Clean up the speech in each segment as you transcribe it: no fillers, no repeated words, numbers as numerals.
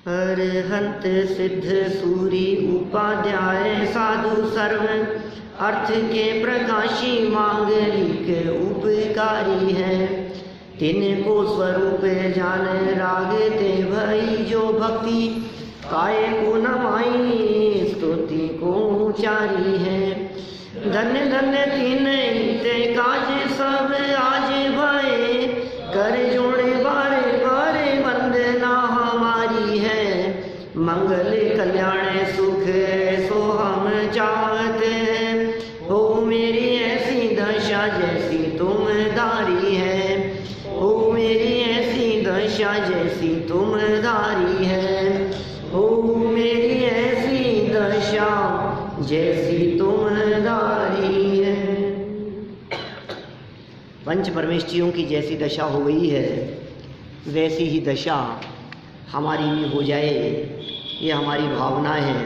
अरहंत सिद्ध सूरी उपाध्याय साधु सर्व अर्थ के प्रकाशी मांगलिक उपकारी है। तिनको स्वरूप जान रागते भई जो भक्ति काय को नमाई स्तुति को उचारी है। धन्य धन्य तीन ते काज सब आज भये कर जोड़े बारे बारे वंदना हमारी है। मंगल कल्याण सुख सो हम चाहते हैं हो मेरी ऐसी दशा जैसी तुम धारी है। हो मेरी ऐसी दशा जैसी तुम धारी है। हो मेरी ऐसी दशा जैसी तुम धारी है। पंच परमेष्ठियों की जैसी दशा हो गई है वैसी ही दशा हमारी भी हो जाए, ये हमारी भावना है।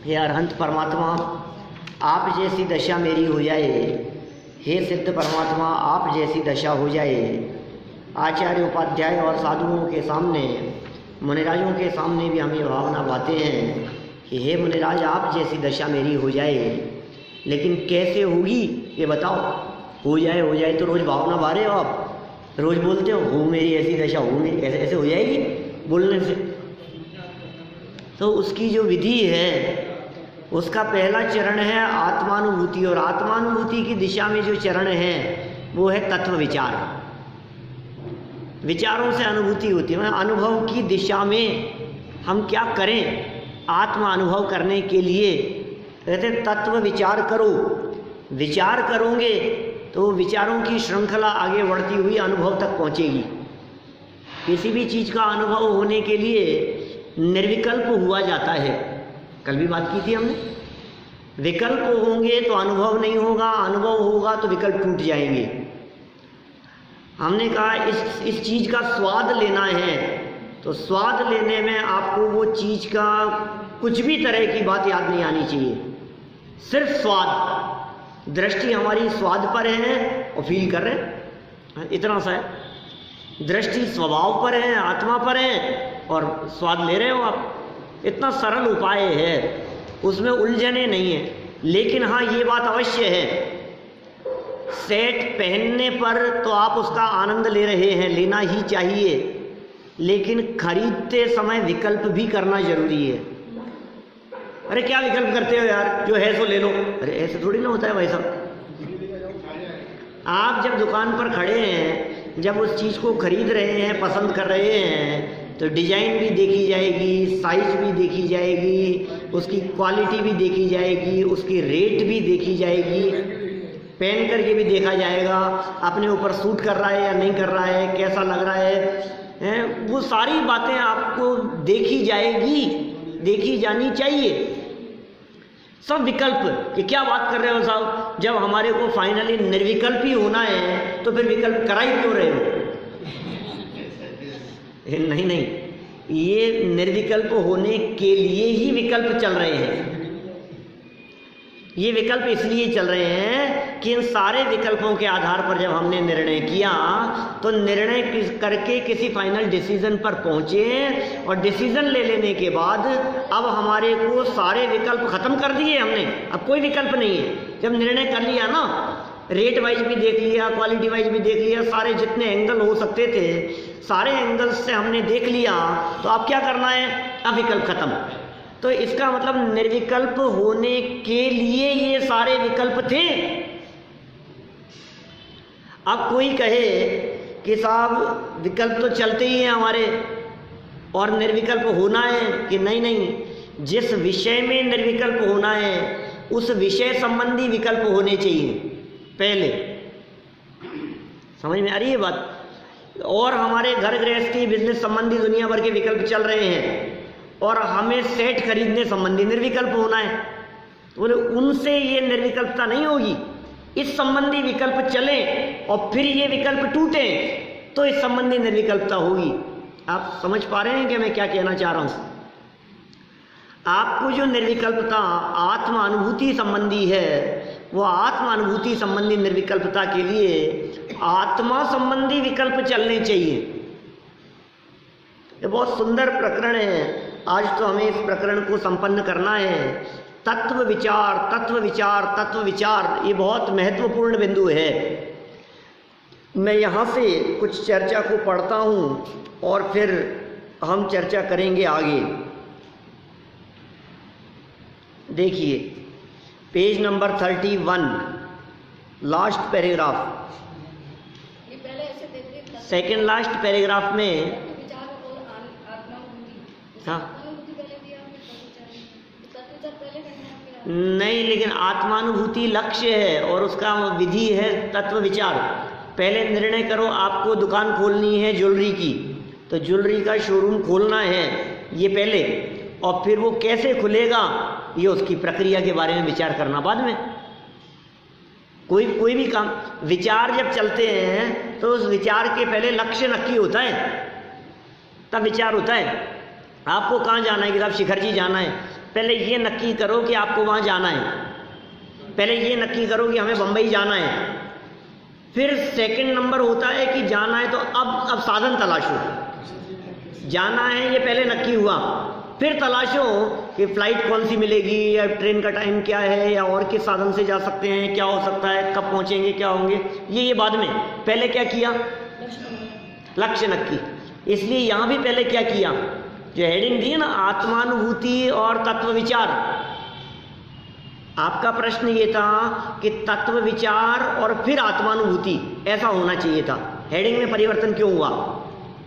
हे अरहंत परमात्मा, आप जैसी दशा मेरी हो जाए। हे सिद्ध परमात्मा, आप जैसी दशा हो जाए। आचार्य उपाध्याय और साधुओं के सामने, मुनिराजों के सामने भी हम ये भावना बातें हैं कि हे मुनिराज, आप जैसी दशा मेरी हो जाए। लेकिन कैसे होगी ये बताओ। हो जाए तो रोज़ भावना बारे हो, आप रोज़ बोलते हो मेरी ऐसी दशा होगी, ऐसे ऐसे हो जाएगी बोलने से। तो उसकी जो विधि है उसका पहला चरण है आत्मानुभूति, और आत्मानुभूति की दिशा में जो चरण है वो है तत्व विचार। विचारों से अनुभूति होती है। अनुभव की दिशा में हम क्या करें आत्मा अनुभव करने के लिए, कहते तत्व विचार करो। विचार करोगे तो विचारों की श्रृंखला आगे बढ़ती हुई अनुभव तक पहुंचेगी। किसी भी चीज़ का अनुभव होने के लिए निर्विकल्प हुआ जाता है। कल भी बात की थी हमने। विकल्प होंगे तो अनुभव नहीं होगा, अनुभव होगा तो विकल्प टूट जाएंगे। हमने कहा इस चीज़ का स्वाद लेना है तो स्वाद लेने में आपको वो चीज़ का कुछ भी तरह की बात याद नहीं आनी चाहिए, सिर्फ स्वाद। दृष्टि हमारी स्वाद पर है और फील कर रहे हैं, इतना सा है। दृष्टि स्वभाव पर है, आत्मा पर है और स्वाद ले रहे हो आप। इतना सरल उपाय है, उसमें उलझने नहीं है। लेकिन हाँ, ये बात अवश्य है, सेट पहनने पर तो आप उसका आनंद ले रहे हैं, लेना ही चाहिए। लेकिन खरीदते समय विकल्प भी करना जरूरी है। अरे क्या विकल्प करते हो यार, जो है सो ले लो। अरे ऐसे थोड़ी ना होता है भाई साहब। आप जब दुकान पर खड़े हैं, जब उस चीज़ को खरीद रहे हैं, पसंद कर रहे हैं, तो डिजाइन भी देखी जाएगी, साइज भी देखी जाएगी, उसकी क्वालिटी भी देखी जाएगी, उसकी रेट भी देखी जाएगी, पहन करके भी देखा जाएगा अपने ऊपर सूट कर रहा है या नहीं कर रहा है, कैसा लग रहा है, वो सारी बातें आपको देखी जाएगी, देखी जानी चाहिए। सब विकल्प कि क्या बात कर रहे हो साहब, जब हमारे को फाइनली निर्विकल्प ही होना है तो फिर विकल्प करा ही क्यों रहे हो? नहीं, ये निर्विकल्प होने के लिए ही विकल्प चल रहे हैं। ये विकल्प इसलिए चल रहे हैं कि इन सारे विकल्पों के आधार पर जब हमने निर्णय किया तो निर्णय करके किसी फाइनल डिसीजन पर पहुंचे, और डिसीजन ले लेने के बाद अब हमारे को सारे विकल्प खत्म कर दिए हमने, अब कोई विकल्प नहीं है। जब निर्णय कर लिया ना, रेट वाइज भी देख लिया, क्वालिटी वाइज भी देख लिया, सारे जितने एंगल हो सकते थे सारे एंगल्स से हमने देख लिया, तो अब क्या करना है? अब विकल्प खत्म। तो इसका मतलब निर्विकल्प होने के लिए ये सारे विकल्प थे। अब कोई कहे कि साहब विकल्प तो चलते ही हैं हमारे और निर्विकल्प होना है, कि नहीं, जिस विषय में निर्विकल्प होना है उस विषय संबंधी विकल्प होने चाहिए पहले। समझ में आ रही है बात? और हमारे घर गृहस्थी बिजनेस संबंधी दुनिया भर के विकल्प चल रहे हैं और हमें सेट खरीदने संबंधी निर्विकल्प होना है। बोले उनसे ये निर्विकल्पता नहीं होगी। इस संबंधी विकल्प चले और फिर ये विकल्प टूटे तो इस संबंधी निर्विकल्पता होगी। आप समझ पा रहे हैं कि मैं क्या कहना चाह रहा हूं? आपको जो निर्विकल्पता आत्मा अनुभूति संबंधी है, वो आत्मा अनुभूति संबंधी निर्विकल्पता के लिए आत्मा संबंधी विकल्प चलने चाहिए। ये बहुत सुंदर प्रकरण है। आज तो हमें इस प्रकरण को संपन्न करना है। तत्व विचार, तत्व विचार, तत्व विचार, ये बहुत महत्वपूर्ण बिंदु है। मैं यहाँ से कुछ चर्चा को पढ़ता हूँ और फिर हम चर्चा करेंगे आगे। देखिए page number 31, last paragraph, second last paragraph में। हाँ नहीं, लेकिन आत्मानुभूति लक्ष्य है और उसका विधि है तत्व विचार। पहले निर्णय करो आपको दुकान खोलनी है ज्वेलरी की, तो ज्वेलरी का शोरूम खोलना है ये पहले, और फिर वो कैसे खुलेगा ये उसकी प्रक्रिया के बारे में विचार करना बाद में। कोई भी काम, विचार जब चलते हैं तो उस विचार के पहले लक्ष्य नक्की होता है, तब विचार होता है। आपको कहाँ जाना है कि साहब शिखर जी जाना है, पहले ये नक्की करो कि आपको वहाँ जाना है, पहले ये नक्की करो कि हमें बम्बई जाना है। फिर सेकंड नंबर होता है कि जाना है तो अब साधन तलाशो। जाना है ये पहले नक्की हुआ, फिर तलाशो कि फ़्लाइट कौन सी मिलेगी या ट्रेन का टाइम क्या है या और किस साधन से जा सकते हैं, क्या हो सकता है, कब पहुँचेंगे, क्या होंगे, ये बाद में। पहले क्या किया, लक्ष्य नक्की। इसलिए यहाँ भी पहले क्या किया, जो हेडिंग दी है ना, आत्मानुभूति और तत्व विचार। आपका प्रश्न ये था कि तत्व विचार और फिर आत्मानुभूति, ऐसा होना चाहिए था। हेडिंग में परिवर्तन क्यों हुआ,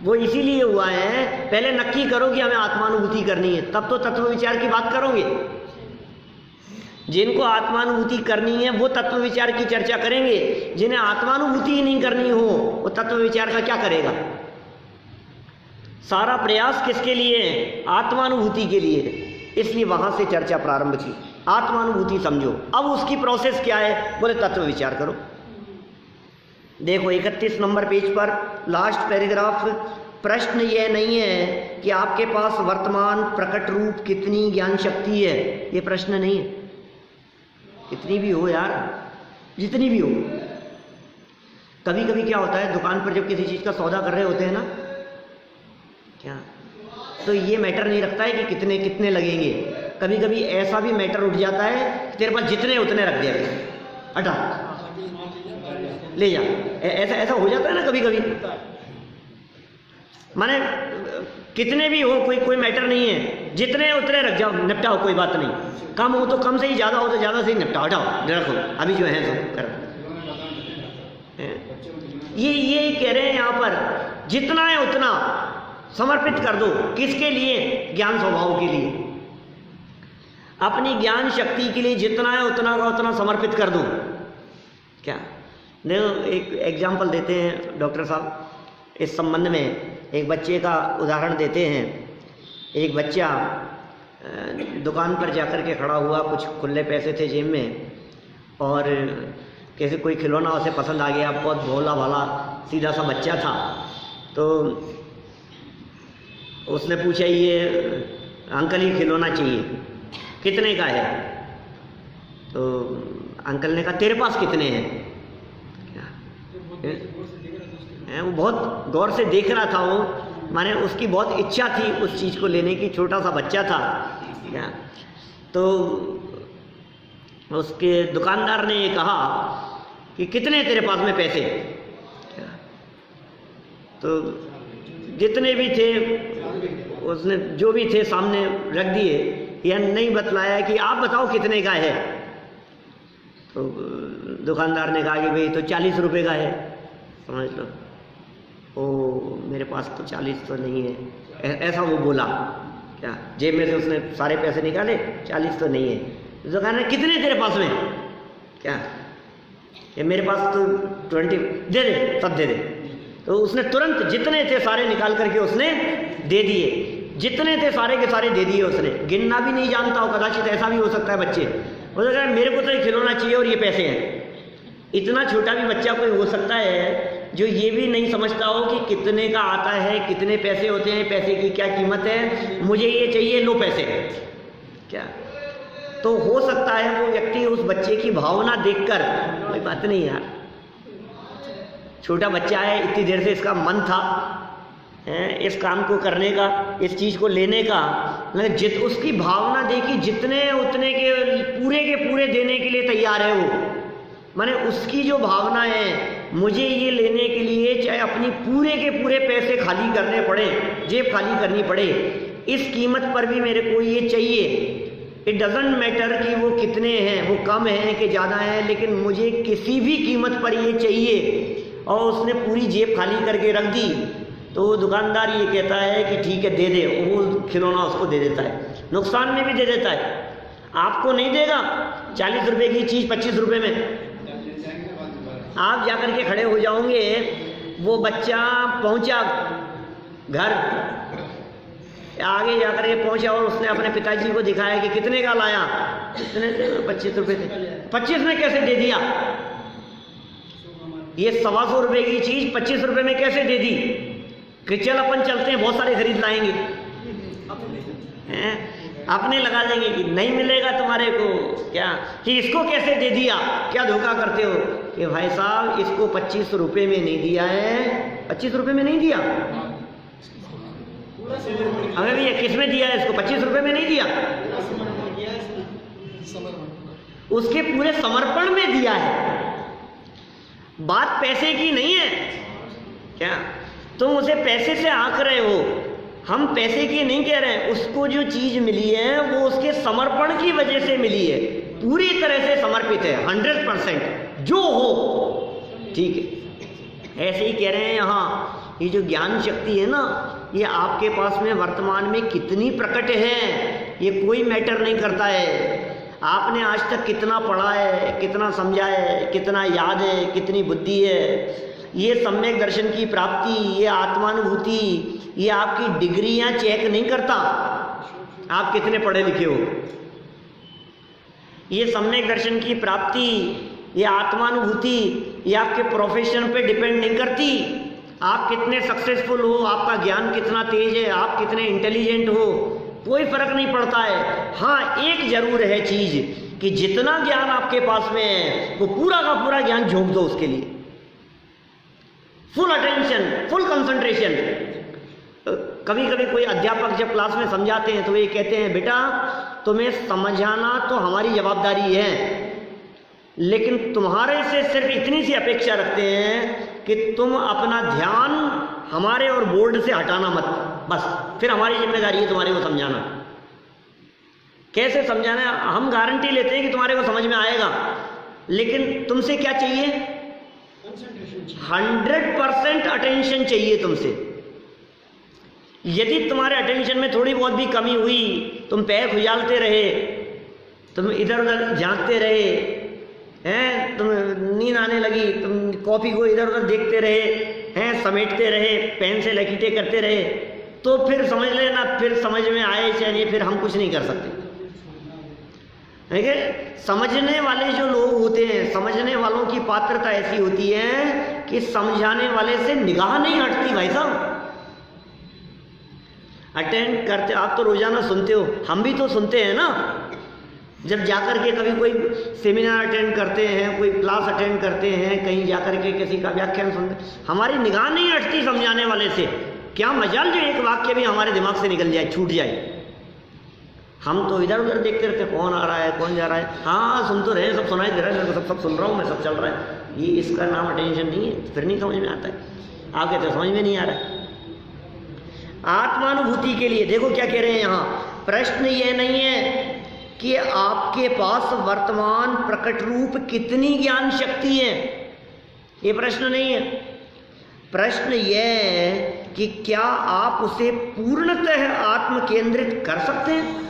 वो इसीलिए हुआ है पहले नक्की करो कि हमें आत्मानुभूति करनी है, तब तो तत्व विचार की बात करोगे। जिनको आत्मानुभूति करनी है वो तत्व विचार की चर्चा करेंगे, जिन्हें आत्मानुभूति ही नहीं करनी हो वो तत्व विचार का क्या करेगा। सारा प्रयास किसके लिए है, आत्मानुभूति के लिए। इसलिए वहां से चर्चा प्रारंभ की, आत्मानुभूति समझो। अब उसकी प्रोसेस क्या है, बोले तत्व विचार करो। देखो 31 नंबर पेज पर लास्ट पैराग्राफ, प्रश्न यह नहीं है कि आपके पास वर्तमान प्रकट रूप कितनी ज्ञान शक्ति है, ये प्रश्न नहीं है। कितनी भी हो यार, जितनी भी हो। कभी कभी क्या होता है, दुकान पर जब किसी चीज़ का सौदा कर रहे होते हैं ना, क्या तो ये मैटर नहीं रखता है कि कितने कितने लगेंगे। कभी कभी ऐसा भी मैटर उठ जाता है कि तेरे पास जितने उतने रख दे, हटा ले जा, ऐसा हो जाता है ना कभी कभी। माने कितने भी हो, कोई मैटर नहीं है, जितने उतने रख जाओ, निपटाओ, कोई बात नहीं। कम हो तो कम से ही, ज़्यादा हो तो ज़्यादा से ही निपटाओ, हटाओ, रखो अभी जो है सब कर। ये कह रहे हैं यहाँ पर, जितना है उतना समर्पित कर दो। किसके लिए, ज्ञान स्वभाव के लिए, अपनी ज्ञान शक्ति के लिए जितना है उतना का उतना समर्पित कर दो। क्या देखो, एक एग्जाम्पल देते हैं डॉक्टर साहब इस संबंध में। एक बच्चे का उदाहरण देते हैं। एक बच्चा दुकान पर जाकर के खड़ा हुआ, कुछ खुले पैसे थे जेब में, और किसी कोई खिलौना उसे पसंद आ गया। बहुत भोला भाला सीधा सा बच्चा था। तो उसने पूछा, ये अंकल ये खिलौना चाहिए, कितने का है? तो अंकल ने कहा, तेरे पास कितने हैं? वो बहुत गौर से देख रहा था, वो माने उसकी बहुत इच्छा थी उस चीज़ को लेने की, छोटा सा बच्चा था क्या। तो उसके दुकानदार ने ये कहा कि कितने तेरे पास में पैसे? तो जितने भी थे उसने जो भी थे सामने रख दिए, या नहीं बतलाया कि आप बताओ कितने का है। तो दुकानदार ने कहा कि भाई तो 40 रुपये का है, समझ लो। ओ मेरे पास तो 40 तो नहीं है, ऐसा वो बोला। क्या जेब में से उसने सारे पैसे निकाले, 40 तो नहीं है। दुकान ने, कितने तेरे पास में? क्या ये मेरे पास तो 20, दे दे, सब दे दे। तो उसने तुरंत जितने थे सारे निकाल करके उसने दे दिए। जितने थे सारे के सारे दे दिए उसने। गिनना भी नहीं जानता हो, कदाचित ऐसा भी हो सकता है बच्चे, वो कह रहा है मेरे को तो ये खिलौना चाहिए और ये पैसे हैं। इतना छोटा भी बच्चा कोई हो सकता है जो ये भी नहीं समझता हो कि कितने का आता है, कितने पैसे होते हैं, पैसे की क्या कीमत है, मुझे ये चाहिए, लो पैसे। क्या तो हो सकता है वो व्यक्ति उस बच्चे की भावना देखकर, कोई बात नहीं यार, छोटा बच्चा है, इतनी देर से इसका मन था इस काम को करने का, इस चीज़ को लेने का, लेकिन उसकी भावना देखी, जितने उतने के पूरे देने के लिए तैयार है वो। माने उसकी जो भावना है, मुझे ये लेने के लिए चाहे अपनी पूरे के पूरे पैसे खाली करने पड़े, जेब खाली करनी पड़े, इस कीमत पर भी मेरे को ये चाहिए। इट डजेंट मैटर कि वो कितने हैं, वो कम हैं कि ज़्यादा हैं, लेकिन मुझे किसी भी कीमत पर ये चाहिए। और उसने पूरी जेब खाली करके रख दी, तो वो दुकानदार ये कहता है कि ठीक है दे दे, वो खिलौना उसको दे देता है, नुकसान में भी दे देता है। आपको नहीं देगा 40 रुपये की चीज़ 25 रुपये में। आप जाकर के खड़े हो जाओगे, वो बच्चा पहुंचा घर, आगे जाकर के पहुंचा और उसने अपने पिताजी को दिखाया कि कितने का लाया, कितने 25 रुपये थे। 25 में कैसे दे दिया? ये 125 रुपये की चीज़ 25 रुपये में कैसे दे दी? कि चल अपन चलते हैं, बहुत सारे खरीद लाएंगे, अपने लगा देंगे कि नहीं मिलेगा तुम्हारे को, क्या कि इसको कैसे दे दिया? क्या धोखा करते हो कि भाई साहब इसको 25 रुपये में नहीं दिया है, 25 रुपये में नहीं दिया, हमें भी किस में दिया है? इसको 25 रुपये में नहीं दिया, उसके पूरे समर्पण में दिया है। बात पैसे की नहीं है क्या? तुम उसे पैसे से आंक रहे हो, हम पैसे की नहीं कह रहे हैं। उसको जो चीज़ मिली है वो उसके समर्पण की वजह से मिली है, पूरी तरह से समर्पित है, 100% जो हो, ठीक है। ऐसे ही कह रहे हैं यहाँ, ये जो ज्ञान शक्ति है ना, ये आपके पास में वर्तमान में कितनी प्रकट है ये कोई मैटर नहीं करता है। आपने आज तक कितना पढ़ा है, कितना समझा है, कितना याद है, कितनी बुद्धि है, ये सम्यक दर्शन की प्राप्ति, ये आत्मानुभूति, ये आपकी डिग्रियां चेक नहीं करता आप कितने पढ़े लिखे हो। ये सम्यक दर्शन की प्राप्ति, ये आत्मानुभूति, ये आपके प्रोफेशन पे डिपेंड नहीं करती। आप कितने सक्सेसफुल हो, आपका ज्ञान कितना तेज है, आप कितने इंटेलिजेंट हो, कोई फर्क नहीं पड़ता है। हाँ, एक जरूर है चीज कि जितना ज्ञान आपके पास में है वो पूरा का पूरा ज्ञान झोंक दो उसके लिए, फुल अटेंशन, फुल कंसंट्रेशन। कभी कभी कोई अध्यापक जब क्लास में समझाते हैं तो ये कहते हैं, बेटा तुम्हें समझाना तो हमारी जवाबदारी है, लेकिन तुम्हारे से सिर्फ इतनी सी अपेक्षा रखते हैं कि तुम अपना ध्यान हमारे और बोर्ड से हटाना मत, बस फिर हमारी जिम्मेदारी है तुम्हारे को समझाना। कैसे समझाना है? हम गारंटी लेते हैं कि तुम्हारे को समझ में आएगा, लेकिन तुमसे क्या चाहिए? 100% अटेंशन चाहिए तुमसे। यदि तुम्हारे अटेंशन में थोड़ी बहुत भी कमी हुई, तुम पैर खुजालते रहे, तुम इधर उधर झांकते रहे हैं, तुम नींद आने लगी, तुम कॉपी को इधर उधर देखते रहे हैं, समेटते रहे, पेन से लकीटें करते रहे, तो फिर समझ लेना, फिर समझ में आए चाहिए, फिर हम कुछ नहीं कर सकते। देखिए, समझने वाले जो लोग होते हैं, समझने वालों की पात्रता ऐसी होती है कि समझाने वाले से निगाह नहीं हटती। भाई साहब अटेंड करते, आप तो रोजाना सुनते हो, हम भी तो सुनते हैं ना। जब जाकर के कभी कोई सेमिनार अटेंड करते हैं, कोई क्लास अटेंड करते हैं, कहीं जाकर के किसी का व्याख्यान सुनते, हमारी निगाह नहीं हटती समझाने वाले से। क्या मजाल जो एक वाक्य भी हमारे दिमाग से निकल जाए, छूट जाए। हम तो इधर उधर देखते रहते, कौन आ रहा है, कौन जा रहा है। हाँ, सुन तो रहे, सब सुनाई दे रहा है, मेरे को सब सुन रहा हूँ मैं, सब चल रहा है। ये इसका नाम अटेंशन नहीं है, फिर नहीं समझ में आता है। आप कहते समझ में नहीं आ रहा है। आत्मानुभूति के लिए देखो क्या कह रहे हैं यहाँ। प्रश्न ये नहीं है कि आपके पास वर्तमान प्रकट रूप कितनी ज्ञान शक्ति है, ये प्रश्न नहीं है। प्रश्न यह है कि क्या आप उसे पूर्णतः आत्म केंद्रित कर सकते हैं।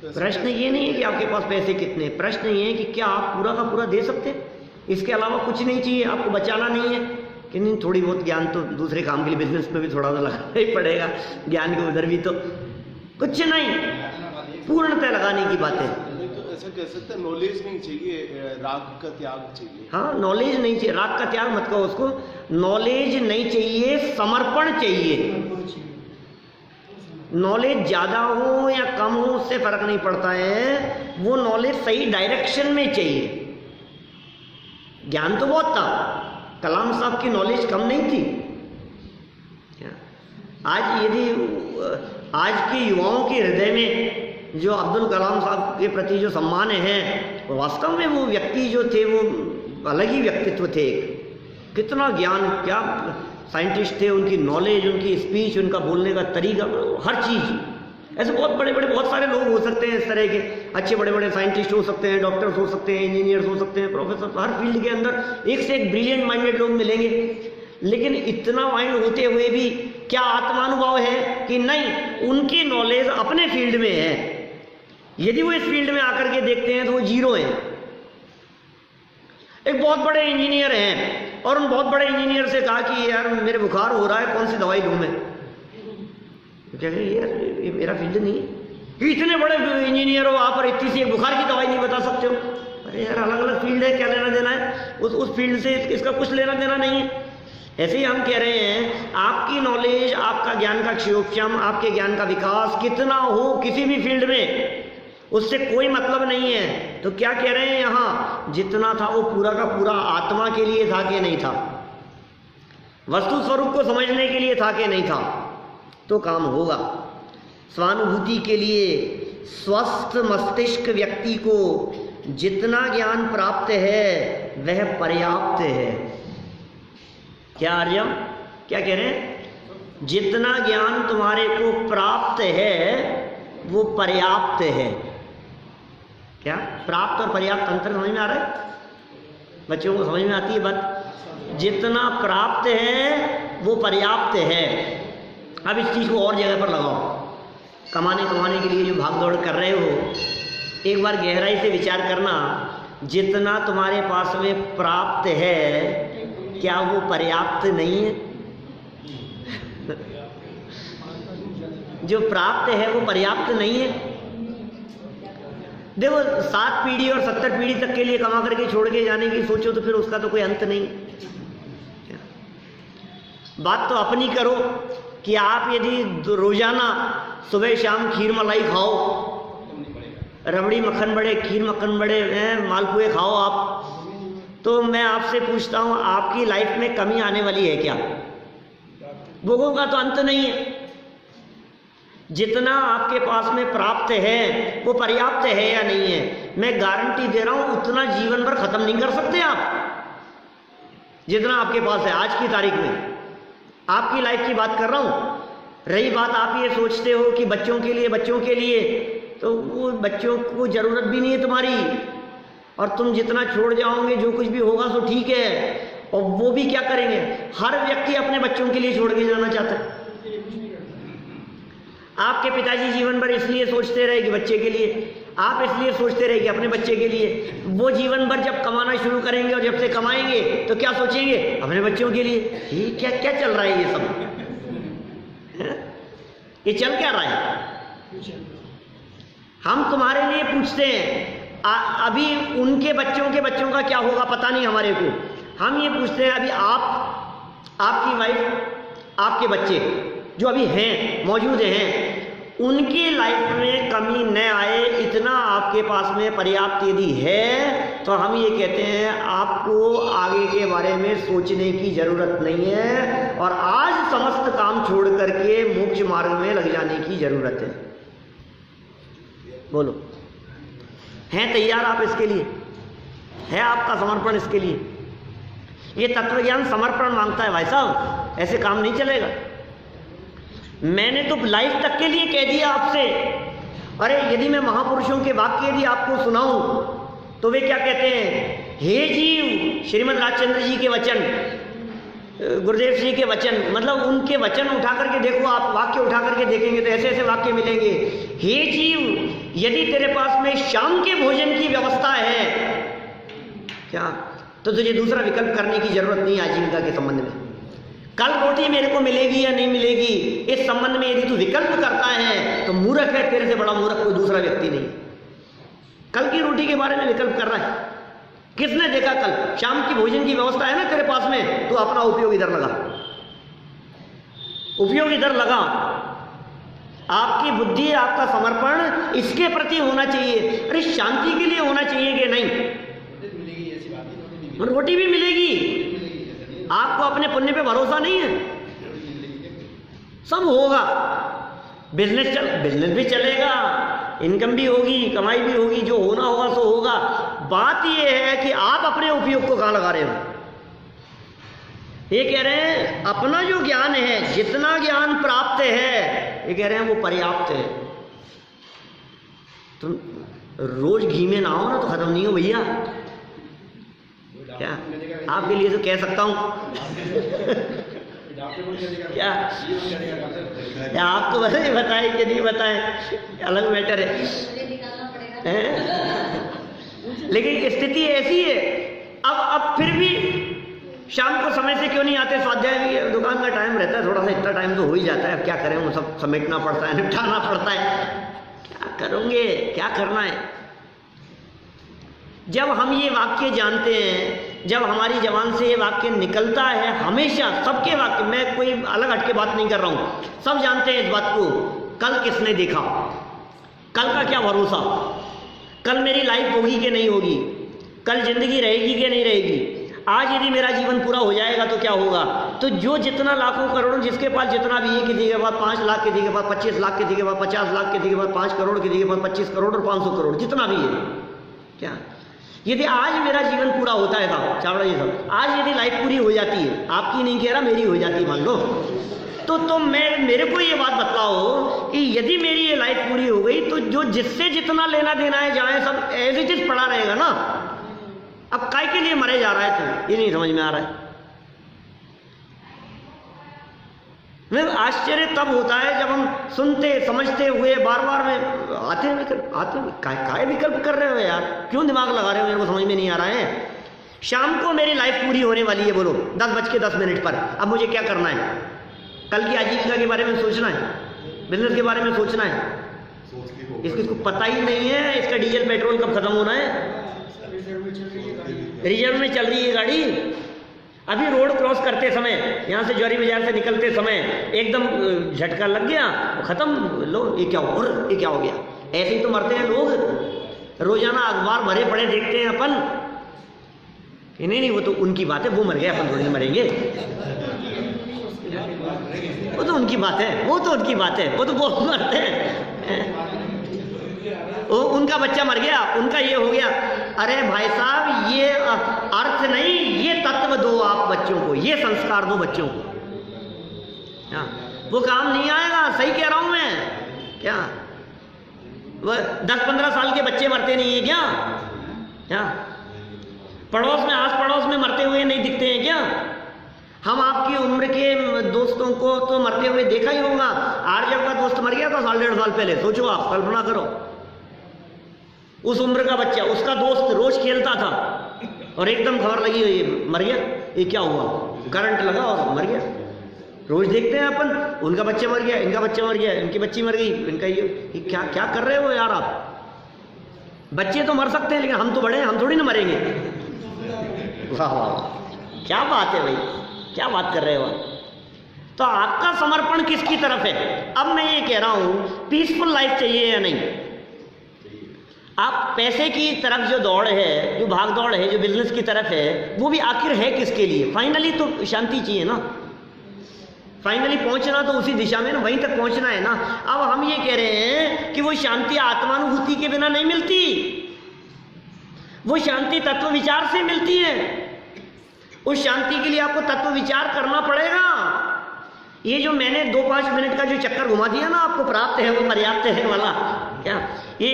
प्रश्न ये नहीं है कि आपके पास पैसे कितने, प्रश्न ये है कि क्या आप पूरा का पूरा दे सकते हैं। इसके अलावा कुछ नहीं चाहिए, आपको बचाना नहीं है कि नहीं, थोड़ी बहुत ज्ञान तो दूसरे काम के लिए, बिजनेस में भी थोड़ा सा लगाना ही पड़ेगा ज्ञान के उधर भी, तो कुछ नहीं, पूर्णतः लगाने की बात है। तो ऐसा कह सकते हैं नॉलेज नहीं चाहिए, राग का त्याग चाहिए। हाँ, नॉलेज नहीं चाहिए, राग का त्याग मत कहो उसको, नॉलेज नहीं चाहिए, समर्पण चाहिए। नॉलेज ज़्यादा हो या कम हो उससे फर्क नहीं पड़ता है, वो नॉलेज सही डायरेक्शन में चाहिए। ज्ञान तो बहुत था, कलाम साहब की नॉलेज कम नहीं थी, आज यदि आज के युवाओं के हृदय में जो अब्दुल कलाम साहब के प्रति जो सम्मान है, वास्तव में वो व्यक्ति जो थे वो अलग ही व्यक्तित्व थे। कितना ज्ञान, क्या साइंटिस्ट थे, उनकी नॉलेज, उनकी स्पीच, उनका बोलने का तरीका, हर चीज़। ऐसे बहुत बड़े बड़े बहुत सारे लोग हो सकते हैं इस तरह के, अच्छे बड़े बड़े साइंटिस्ट हो सकते हैं, डॉक्टर्स हो सकते हैं, इंजीनियर्स हो सकते हैं, प्रोफेसर, हर फील्ड के अंदर एक से एक ब्रिलियंट माइंडेड लोग मिलेंगे। लेकिन इतना माइंड होते हुए भी क्या आत्मानुभव है कि नहीं, उनकी नॉलेज अपने फील्ड में है, यदि वो इस फील्ड में आकर के देखते हैं तो वो जीरो हैं। एक बहुत बड़े इंजीनियर हैं और उन बहुत बड़े इंजीनियर से कहा कि यार मेरे बुखार हो रहा है, कौन सी दवाई लूँ मैं? क्या है यार, ये मेरा फील्ड नहीं है। इतने बड़े इंजीनियर हो आप और इतनी सी एक बुखार की दवाई नहीं बता सकते हो? अरे यार, अलग अलग फील्ड है, क्या लेना देना है उस फील्ड से, इसका कुछ लेना देना नहीं है। ऐसे ही हम कह रहे हैं, आपकी नॉलेज, आपका ज्ञान का क्षेत्रक्षम, आपके ज्ञान का विकास कितना हो किसी भी फील्ड में, उससे कोई मतलब नहीं है। तो क्या कह रहे हैं यहाँ, जितना था वो पूरा का पूरा आत्मा के लिए था कि नहीं था, वस्तु स्वरूप को समझने के लिए था कि नहीं था, तो काम होगा। स्वानुभूति के लिए स्वस्थ मस्तिष्क व्यक्ति को जितना ज्ञान प्राप्त है वह पर्याप्त है। क्या आर्यम, क्या कह रहे हैं? जितना ज्ञान तुम्हारे को प्राप्त है वो पर्याप्त है। क्या प्राप्त और पर्याप्त अंतर समझ में आ रहा है? बच्चों को समझ में आती है बात? जितना प्राप्त है वो पर्याप्त है। अब इस चीज़ को और जगह पर लगाओ। कमाने के लिए जो भाग दौड़ कर रहे हो, एक बार गहराई से विचार करना, जितना तुम्हारे पास में प्राप्त है क्या वो पर्याप्त नहीं है? जो प्राप्त है वो पर्याप्त नहीं है। देखो, 7 पीढ़ी और 70 पीढ़ी तक के लिए कमा करके छोड़ के जाने की सोचो तो फिर उसका तो कोई अंत नहीं। बात तो अपनी करो कि आप यदि रोजाना सुबह शाम खीर मलाई खाओ, रबड़ी मक्खन बड़े, खीर मक्खन बड़े, मालपुए खाओ आप, तो मैं आपसे पूछता हूं, आपकी लाइफ में कमी आने वाली है क्या? भोगों का तो अंत नहीं है। जितना आपके पास में प्राप्त है वो पर्याप्त है या नहीं है? मैं गारंटी दे रहा हूं उतना जीवन भर खत्म नहीं कर सकते आप, जितना आपके पास है आज की तारीख में। आपकी लाइफ की बात कर रहा हूं। रही बात, आप ये सोचते हो कि बच्चों के लिए, तो वो बच्चों को जरूरत भी नहीं है तुम्हारी, और तुम जितना छोड़ जाओगे जो कुछ भी होगा तो ठीक है। और वो भी क्या करेंगे? हर व्यक्ति अपने बच्चों के लिए छोड़ के जाना चाहता है। आपके पिताजी जीवन भर इसलिए सोचते रहे कि बच्चे के लिए, आप इसलिए सोचते रहे कि अपने बच्चे के लिए। वो जीवन भर जब कमाना शुरू करेंगे और जब से कमाएंगे तो क्या सोचेंगे? अपने बच्चों के लिए। ये क्या क्या चल रहा है? ये सब ये चल क्या रहा है? हम तुम्हारे लिए पूछते हैं, अभी उनके बच्चों का क्या होगा पता नहीं हमारे को। हम ये पूछते हैं, अभी आप, आपकी वाइफ, आपके बच्चे जो अभी हैं, मौजूद हैं, उनकी लाइफ में कमी न आए, इतना आपके पास में पर्याप्त यदि है तो हम ये कहते हैं आपको आगे के बारे में सोचने की जरूरत नहीं है, और आज समस्त काम छोड़ करके मोक्ष मार्ग में लग जाने की जरूरत है। बोलो, हैं तैयार आप इसके लिए? है आपका समर्पण इसके लिए? ये तत्वज्ञान समर्पण मांगता है भाई साहब, ऐसे काम नहीं चलेगा। मैंने तो लाइफ तक के लिए कह दिया आपसे। अरे यदि मैं महापुरुषों के वाक्य यदि आपको सुनाऊं तो वे क्या कहते हैं? हे जीव, श्रीमद् राजचंद्र जी के वचन, गुरुदेव जी के वचन, मतलब उनके वचन उठा करके देखो आप, वाक्य उठा करके देखेंगे तो ऐसे ऐसे वाक्य मिलेंगे। हे जीव, यदि तेरे पास में शाम के भोजन की व्यवस्था है क्या, तो तुझे दूसरा विकल्प करने की जरूरत नहीं है आजीविका के संबंध में। कल रोटी मेरे को मिलेगी या नहीं मिलेगी, इस संबंध में यदि तू विकल्प करता है तो मूर्ख है, तेरे से बड़ा मूर्ख कोई दूसरा व्यक्ति नहीं। कल की रोटी के बारे में विकल्प कर रहा है। किसने देखा कल? शाम की भोजन की व्यवस्था है ना तेरे पास में, तो अपना उपयोग इधर लगा, उपयोग इधर लगा। आपकी बुद्धि, आपका समर्पण इसके प्रति होना चाहिए। अरे शांति के लिए होना चाहिए कि नहीं? रोटी भी मिलेगी। आपको अपने पुण्य पे भरोसा नहीं है? सब होगा, बिजनेस भी चलेगा, इनकम भी होगी, कमाई भी होगी, जो होना होगा सो होगा। बात ये है कि आप अपने उपयोग को कहाँ लगा रहे हो। ये कह रहे हैं अपना जो ज्ञान है, जितना ज्ञान प्राप्त है, ये कह रहे हैं वो पर्याप्त है। तुम रोज घी में नहाओ ना तो खत्म नहीं हो भैया। क्या आपके लिए तो कह सकता हूं क्या आपको बताए कि नहीं बताए, अलग मैटर है। लेकिन स्थिति ऐसी है। अब फिर भी शाम को समय से क्यों नहीं आते? स्वाध्याय भी दुकान का टाइम रहता है, थोड़ा सा इतना टाइम तो हो ही जाता है। अब क्या करें, वो सब समेटना पड़ता है, निपटाना पड़ता है। क्या करोगे, क्या करना है? जब हम ये वाक्य जानते हैं, जब हमारी जबान से ये वाक्य निकलता है, हमेशा सबके वाक्य, मैं कोई अलग हटके बात नहीं कर रहा हूं, सब जानते हैं इस बात को। कल किसने देखा, कल का क्या भरोसा, कल मेरी लाइफ होगी कि नहीं होगी, कल जिंदगी रहेगी कि नहीं रहेगी। आज यदि मेरा जीवन पूरा हो जाएगा तो क्या होगा? तो जो जितना लाखों करोड़ों, जिसके पास जितना भी है, किसी के पास 5 लाख, किसी के पास 25 लाख, किसी के पास 50 लाख, किसी के पास 5 करोड़, किसी के पास 25 करोड़ और 500 करोड़, जितना भी है, क्या यदि आज मेरा जीवन पूरा होता है साहब, चावड़ा जी साहब, आज यदि लाइफ पूरी हो जाती है, आपकी नहीं कह रहा, मेरी हो जाती है मान लो, तो मेरे को ये बात बताओ कि यदि मेरी ये लाइफ पूरी हो गई तो जो जिससे जितना लेना देना है जाए सब एज इट इज पड़ा रहेगा ना। अब काय के लिए मरे जा रहा है, तो ये नहीं समझ में आ रहा है। मैं आश्चर्य तब होता है जब हम सुनते समझते हुए बार बार में आते काय विकल्प कर रहे हो यार, क्यों दिमाग लगा रहे हो, मेरे को समझ में नहीं आ रहा है। शाम को मेरी लाइफ पूरी होने वाली है, बोलो 10:10 पर। अब मुझे क्या करना है? कल की आजीविका के बारे में सोचना है, बिजनेस के बारे में सोचना है। इसको पता ही नहीं है इसका डीजल पेट्रोल कब खत्म होना है। रिजर्व में चल रही है गाड़ी। अभी रोड क्रॉस करते समय, यहाँ से जौहरी बाजार से निकलते समय एकदम झटका लग गया, खत्म। लो ये क्या हो गया? ऐसे ही तो मरते हैं लोग। रोजाना अखबार भरे पड़े देखते हैं अपन कि नहीं वो तो उनकी बात है, वो मर गए, अपन थोड़ी मरेंगे। वो तो उनकी बात है, वो तो बहुत मरते हैं। उनका बच्चा मर गया, उनका ये हो गया। अरे भाई साहब, ये अर्थ नहीं, ये तत्व दो आप बच्चों को, ये संस्कार दो बच्चों को। वो काम नहीं आएगा, सही कह रहा हूं मैं। क्या वो 10-15 साल के बच्चे मरते नहीं है क्या? पड़ोस में, आस पड़ोस में मरते हुए नहीं दिखते हैं क्या? हम आपकी उम्र के दोस्तों को तो मरते हुए देखा ही होगा। आर्यव का दोस्त मर गया था 1.5 साल पहले, सोचो आप, कल्पना करो। उस उम्र का बच्चा, उसका दोस्त रोज खेलता था और एकदम खबर लगी ये मर गया। ये क्या हुआ? करंट लगा और मर गया। रोज देखते हैं अपन, उनका बच्चा मर गया, इनका बच्चा मर गया, इनकी बच्ची मर गई, इनका ये क्या कर रहे हो यार आप? बच्चे तो मर सकते हैं लेकिन हम तो बड़े हैं, हम थोड़ी ना मरेंगे। वाह वाह, क्या बात है भाई, क्या बात कर रहे हो आप? तो आपका समर्पण किसकी तरफ है? अब मैं ये कह रहा हूं, पीसफुल लाइफ चाहिए या नहीं? आप पैसे की तरफ जो दौड़ है, जो भाग दौड़ है, जो बिजनेस की तरफ है, वो भी आखिर है किसके लिए? फाइनली तो शांति चाहिए ना। फाइनली पहुंचना तो उसी दिशा में ना, वहीं तक पहुंचना है ना। अब हम ये कह रहे हैं कि वो शांति आत्मानुभूति के बिना नहीं मिलती, वो शांति तत्व विचार से मिलती है। उस शांति के लिए आपको तत्व विचार करना पड़ेगा। ये जो मैंने 2-5 मिनट का जो चक्कर घुमा दिया ना, आपको प्राप्त है वो पर्याप्त है वाला, क्या ये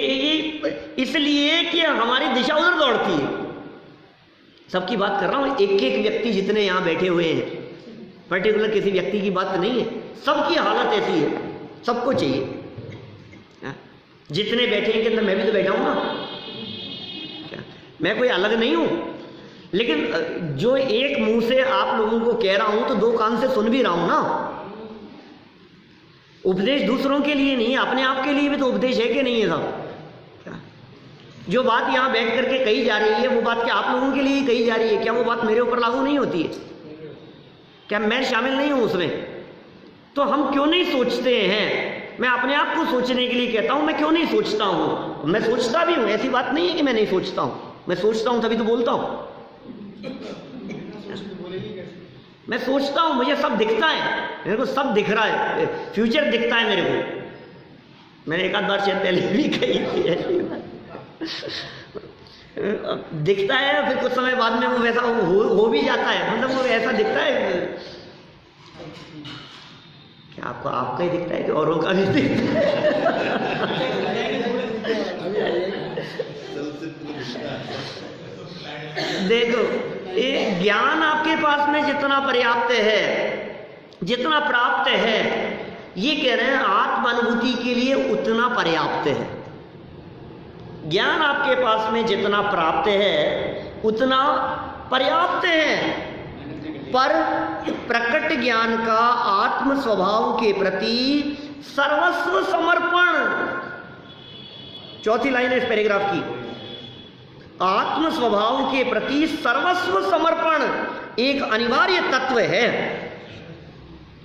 इसलिए कि हमारी दिशा उधर दौड़ती है। सबकी बात कर रहा हूं, एक व्यक्ति जितने यहां बैठे हुए हैं, पर्टिकुलर किसी व्यक्ति की बात नहीं है, सबकी हालत ऐसी है, सबको चाहिए। जितने बैठे हैं कि अंदर मैं भी तो बैठा हूं ना, क्या मैं कोई अलग नहीं हूं? लेकिन जो एक मुंह से आप लोगों को कह रहा हूं तो 2 कान से सुन भी रहा हूं ना। उपदेश दूसरों के लिए नहीं, अपने आप के लिए भी तो उपदेश है कि नहीं है साहब? जो बात यहां बैठ करके कही जा रही है, वो बात क्या आप लोगों के लिए कही जा रही है? क्या वो बात मेरे ऊपर लागू नहीं होती है? क्या मैं शामिल नहीं हूं उसमें? तो हम क्यों नहीं सोचते हैं? मैं अपने आप को सोचने के लिए कहता हूं, मैं क्यों नहीं सोचता हूं? मैं सोचता भी हूं, ऐसी बात नहीं है कि मैं नहीं सोचता हूं। मैं सोचता हूं तभी तो बोलता हूं। मैं सोचता हूँ, मुझे सब दिखता है, मेरे को सब दिख रहा है, फ्यूचर दिखता है मेरे को। मैंने एक आध बार शायद पहले भी कही थी ऐसी बात। दिखता है, फिर कुछ समय बाद में वो वैसा हो भी जाता है, मतलब वो ऐसा दिखता है। क्या आपको आपका ही दिखता है कि औरों का भी दिखता है? देखो, ये ज्ञान आपके पास में जितना पर्याप्त है, जितना प्राप्त है, ये कह रहे हैं आत्मानुभूति के लिए उतना पर्याप्त है। ज्ञान आपके पास में जितना प्राप्त है उतना पर्याप्त है, पर प्रकट ज्ञान का आत्म स्वभाव के प्रति सर्वस्व समर्पण, चौथी लाइन है इस पैराग्राफ की, आत्म स्वभाव के प्रति सर्वस्व समर्पण एक अनिवार्य तत्व है।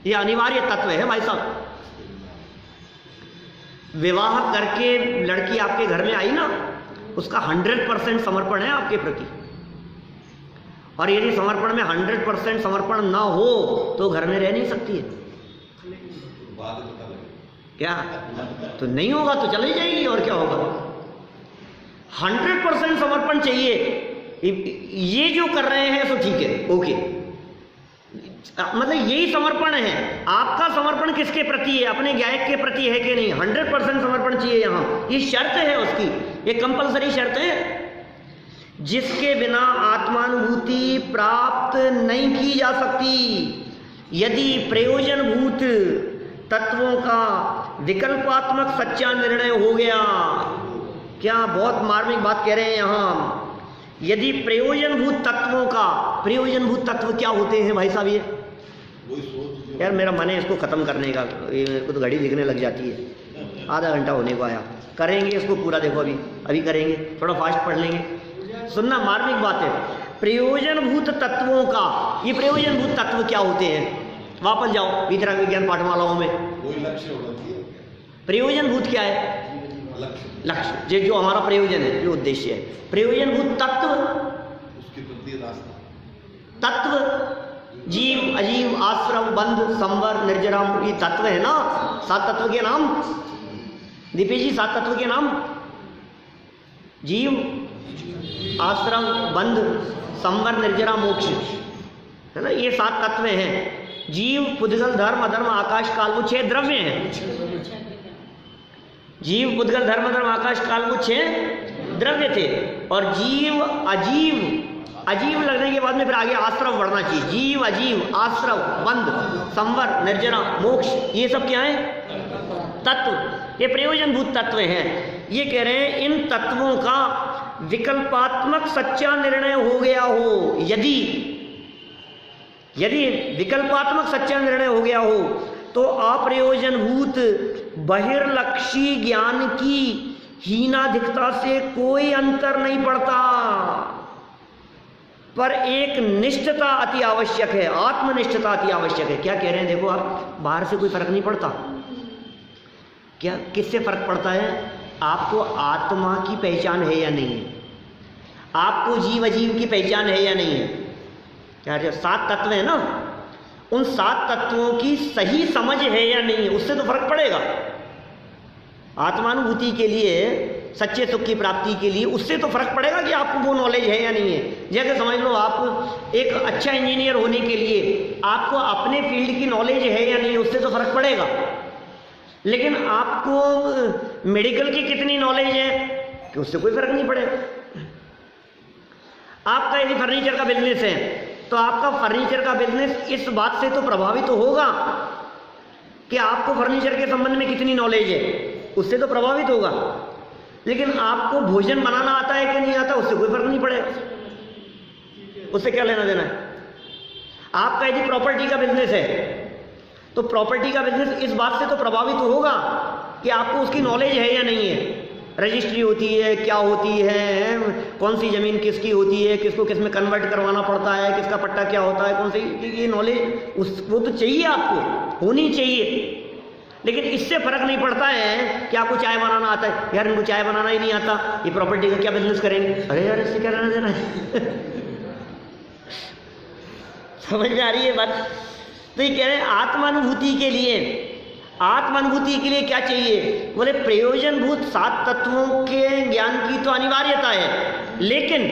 यह अनिवार्य तत्व है भाई साहब। विवाह करके लड़की आपके घर में आई ना, उसका 100% समर्पण है आपके प्रति, और यदि समर्पण में 100% समर्पण ना हो तो घर में रह नहीं सकती है। क्या तो नहीं होगा तो चली जाएगी, और क्या होगा। 100% समर्पण चाहिए। ये जो कर रहे हैं सो ठीक है, ओके, मतलब यही समर्पण है। आपका समर्पण किसके प्रति है? अपने गायक के प्रति है कि नहीं? 100% समर्पण चाहिए यहाँ, ये शर्त है उसकी, ये कंपलसरी शर्त है, जिसके बिना आत्मानुभूति प्राप्त नहीं की जा सकती। यदि प्रयोजनभूत तत्वों का विकल्पात्मक सच्चा निर्णय हो गया, क्या बहुत मार्मिक बात कह रहे हैं यहाँ, यदि प्रयोजनभूत तत्वों का, प्रयोजनभूत तत्व क्या होते हैं भाई साहब? ये यार मेरा मन है इसको खत्म करने का, मेरे को तो घड़ी दिखने लग जाती है, आधा घंटा होने को आया, करेंगे इसको पूरा, देखो अभी करेंगे, थोड़ा फास्ट पढ़ लेंगे। सुनना, मार्मिक बात है। प्रयोजनभूत तत्वों का, ये प्रयोजनभूत तत्व क्या होते हैं? वापस जाओ वितरक विज्ञान पाठमालाओं में, प्रयोजनभूत क्या है? लक्ष्य, जो हमारा प्रयोजन है, जो उद्देश्य है। प्रयोजनभूत तत्व, उसके प्रति रास्ता, तत्व जीव अजीव आश्रव बंध संवर निर्जरा, ये तत्व है ना, 7 तत्व के नाम। दीपे जी 7 तत्व के नाम, जीव आश्रम बंध संवर निर्जरा मोक्ष, है ना, ये 7 तत्व हैं। जीव पुद्गल धर्म अधर्म आकाश काल, वो 6 द्रव्य हैं। जीव पुद्गल धर्म धर्म आकाश काल, वो 6 द्रव्य थे। और जीव अजीव, अजीव लगने के बाद में फिर आगे आश्रव बढ़ना चाहिए। जीव अजीव आश्रव बंध संवर निर्जरा मोक्ष, ये सब क्या है? तत्व, ये प्रयोजनभूत तत्व हैं। ये कह रहे हैं इन तत्वों का विकल्पात्मक सच्चा निर्णय हो गया हो, यदि विकल्पात्मक सच्चा निर्णय हो गया हो तो अप्रयोजनभूत बहिर्लक्षी ज्ञान की हीनाधिकता से कोई अंतर नहीं पड़ता, पर एक निष्ठता अति आवश्यक है, आत्मनिष्ठता अति आवश्यक है। क्या कह रहे हैं? देखो, आप बाहर से कोई फर्क नहीं पड़ता। क्या किससे फर्क पड़ता है? आपको आत्मा की पहचान है या नहीं है, आपको जीव अजीव की पहचान है या नहीं है। क्या 7 तत्व है ना, उन 7 तत्वों की सही समझ है या नहीं है, उससे तो फर्क पड़ेगा। आत्मानुभूति के लिए, सच्चे सुख की प्राप्ति के लिए उससे तो फर्क पड़ेगा कि आपको वो नॉलेज है या नहीं है। जैसे समझ लो, आप एक अच्छा इंजीनियर होने के लिए आपको अपने फील्ड की नॉलेज है या नहीं, उससे तो फर्क पड़ेगा। लेकिन आपको मेडिकल की कितनी नॉलेज है कि उससे कोई फर्क नहीं पड़ेगा। आपका यदि फर्नीचर का बिजनेस है तो आपका फर्नीचर का बिजनेस इस बात से तो प्रभावित होगा कि आपको फर्नीचर के संबंध में कितनी नॉलेज है, उससे तो प्रभावित होगा। लेकिन आपको भोजन बनाना आता है कि नहीं आता, उससे कोई फर्क नहीं पड़ेगा, उससे क्या लेना देना है। आपका यदि प्रॉपर्टी का बिजनेस है तो प्रॉपर्टी का बिजनेस इस बात से तो प्रभावित होगा कि आपको उसकी नॉलेज है या नहीं है। रजिस्ट्री होती है, क्या होती है, कौन सी ज़मीन किसकी होती है, किसको किस में कन्वर्ट करवाना पड़ता है, किसका पट्टा क्या होता है, कौन सी, ये नॉलेज वो तो चाहिए, आपको होनी चाहिए। लेकिन इससे फर्क नहीं पड़ता है कि आपको चाय बनाना आता है। यार इनको चाय बनाना ही नहीं आता, ये प्रॉपर्टी का क्या बिजनेस करेंगे? अरे यार इससे क्या लेना देना है। समझ में आ रही है बात? तो ये कह रहे हैं आत्मानुभूति के लिए, आत्मानुभूति के लिए क्या चाहिए? बोले प्रयोजनभूत 7 तत्वों के ज्ञान की तो अनिवार्यता है, लेकिन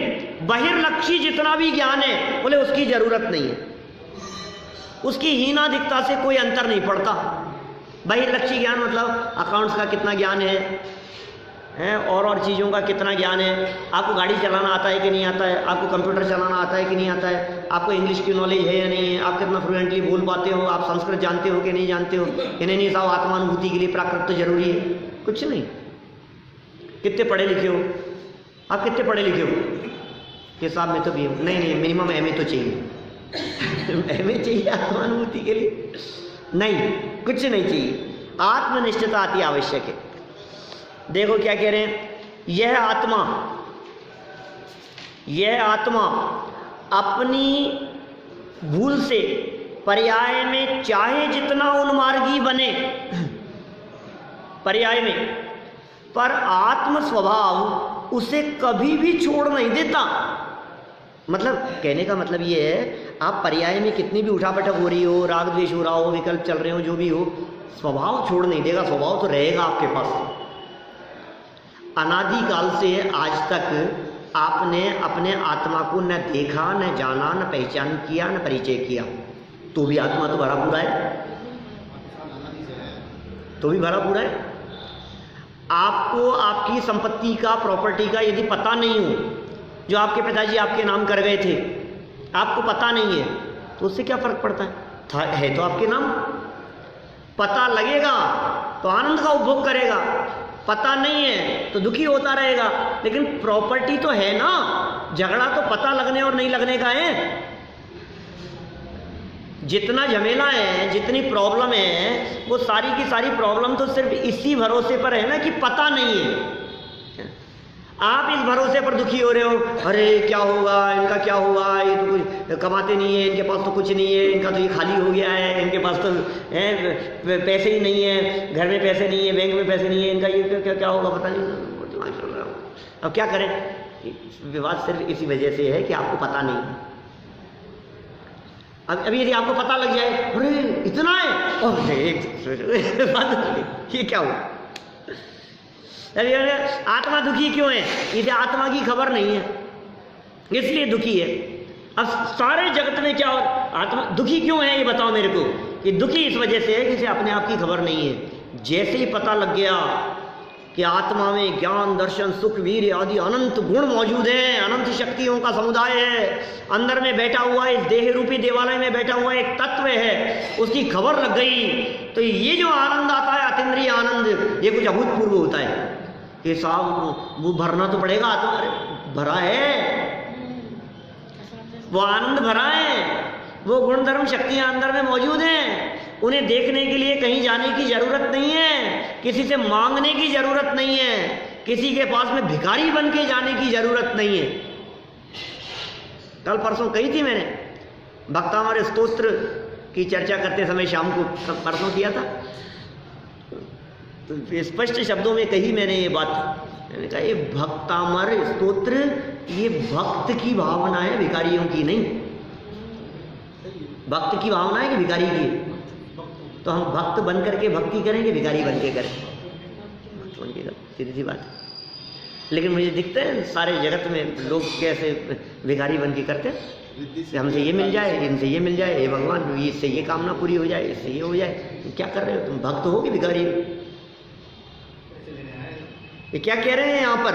बहिर्लक्षी जितना भी ज्ञान है बोले उसकी जरूरत नहीं है। उसकी हीनाधिकता से कोई अंतर नहीं पड़ता। बहिर्लक्षी ज्ञान मतलब अकाउंट्स का कितना ज्ञान है और चीज़ों का कितना ज्ञान है, आपको गाड़ी चलाना आता है कि नहीं आता है, आपको कंप्यूटर चलाना आता है कि नहीं आता है, आपको इंग्लिश की नॉलेज है या नहीं है, आप कितना फ्लुएंटली बोल पाते हो, आप संस्कृत जानते हो कि नहीं जानते हो, कि नहीं साहब आत्मानुभूति के लिए प्राकृत तो जरूरी है। कुछ नहीं। कितने पढ़े लिखे हो आप? कितने पढ़े लिखे हो? कि साहब मैं तो भी हूँ। नहीं, मिनिमम MA तो चाहिए। MA चाहिए आत्मानुभूति के लिए? नहीं, कुछ नहीं चाहिए। आत्मनिष्ठता अति आवश्यक है। देखो क्या कह रहे हैं, यह आत्मा अपनी भूल से पर्याय में चाहे जितना उन्मार्गी बने, पर्याय में, पर आत्म स्वभाव उसे कभी भी छोड़ नहीं देता। मतलब कहने का मतलब ये है, आप पर्याय में कितनी भी उठापटक हो रही हो, राग द्वेष हो रहा हो, विकल्प चल रहे हो, जो भी हो, स्वभाव छोड़ नहीं देगा। स्वभाव तो रहेगा आपके पास। अनादिकाल से आज तक आपने अपने आत्मा को न देखा, न जाना, न पहचान किया, न परिचय किया, तो भी आत्मा तो भरा पूरा है, तो भी भरा पूरा है। आपको आपकी संपत्ति का, प्रॉपर्टी का यदि पता नहीं हो, जो आपके पिताजी आपके नाम कर गए थे, आपको पता नहीं है, तो उससे क्या फर्क पड़ता है तो आपके नाम। पता लगेगा तो आनंद का उपभोग करेगा, पता नहीं है तो दुखी होता रहेगा। लेकिन प्रॉपर्टी तो है ना, झगड़ा तो पता लगने और नहीं लगने का है। जितना झमेला है, जितनी प्रॉब्लम है, वो सारी की सारी प्रॉब्लम तो सिर्फ इसी भरोसे पर है ना कि पता नहीं है। आप इस भरोसे पर दुखी हो रहे हो, अरे क्या होगा, इनका क्या हुआ, ये तो कुछ कमाते नहीं है, इनके पास तो कुछ नहीं है, इनका तो ये खाली हो गया है, इनके पास तो पैसे ही नहीं है, घर में पैसे नहीं है, बैंक में पैसे नहीं है, इनका ये क्या होगा पता नहीं। अब क्या करें? विवाद सिर्फ इसी वजह से है कि आपको पता नहीं है। अब अभी यदि आपको पता लग जाए, अरे इतना है, ये क्या हुआ? आत्मा दुखी क्यों है? इसे आत्मा की खबर नहीं है, इसलिए दुखी है। अब सारे जगत में क्या हो, आत्मा दुखी क्यों है ये बताओ मेरे को। कि दुखी इस वजह से है कि इसे अपने आप की खबर नहीं है। जैसे ही पता लग गया कि आत्मा में ज्ञान, दर्शन, सुख, वीर्य आदि अनंत गुण मौजूद हैं, अनंत शक्तियों का समुदाय है, अंदर में बैठा हुआ इस देह रूपी देवालय में बैठा हुआ एक तत्व है, उसकी खबर लग गई, तो ये जो आनंद आता है, अतीन्द्रिय आनंद, ये कुछ अभूतपूर्व होता है कि साहब वो भरना तो पड़ेगा। आत्मा भरा है, वो आनंद भरा है, वो गुण धर्म शक्तियां अंदर में मौजूद हैं। उन्हें देखने के लिए कहीं जाने की जरूरत नहीं है, किसी से मांगने की जरूरत नहीं है, किसी के पास में भिखारी बन के जाने की जरूरत नहीं है। कल परसों कही थी मैंने, भक्तामर स्तोत्र की चर्चा करते समय शाम को परसों किया था, तो स्पष्ट शब्दों में कही मैंने ये बात। मैंने कहा ये भक्तामर स्तोत्र ये भक्त की भावना है, भिखारियों की नहीं। भक्त की भावना है कि भिखारी की? तो हम भक्त बन करके भक्ति करेंगे, भिखारी बन के करें, सीधी सी बात। लेकिन मुझे दिखता है सारे जगत में लोग कैसे भिखारी बन के करते हैं। हमसे ये मिल जाए, इनसे ये मिल जाए, हे भगवान इससे ये कामना पूरी हो जाए, इससे ये हो जाए। क्या कर रहे हो तुम? भक्त हो कि भिखारी हो? ये क्या कह रहे हैं यहाँ पर?